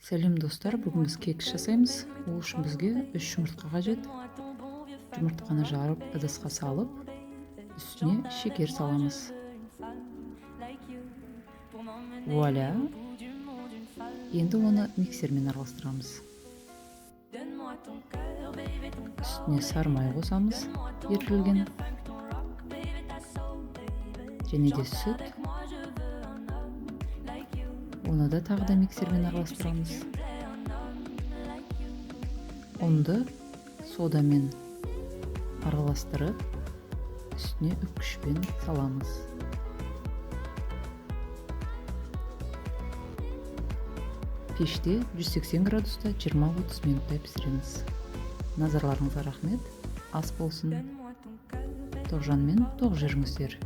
Сәлем достар, бүгін біз кекс жасаймыз. Ол үшін бізге 3 жұмыртқа қажет. Жұмыртқаны жарып, ыдысқа салып, үстіне шекер саламыз. Вуаля! Енді оны миксермен араластырамыз. Үстіне сары май қосамыз, ерітілген. Және де сүт. Оны да тағы да миксермен араластырамыз. Ұнды содамен араластырып, үстіне үккішпен саламыз. Пеште 180 градуста 20-30 минуттай пісіреміз. Назарларыңызға рахмет. Ас болсын. Тоғжанмен тоқ жүріңіздер.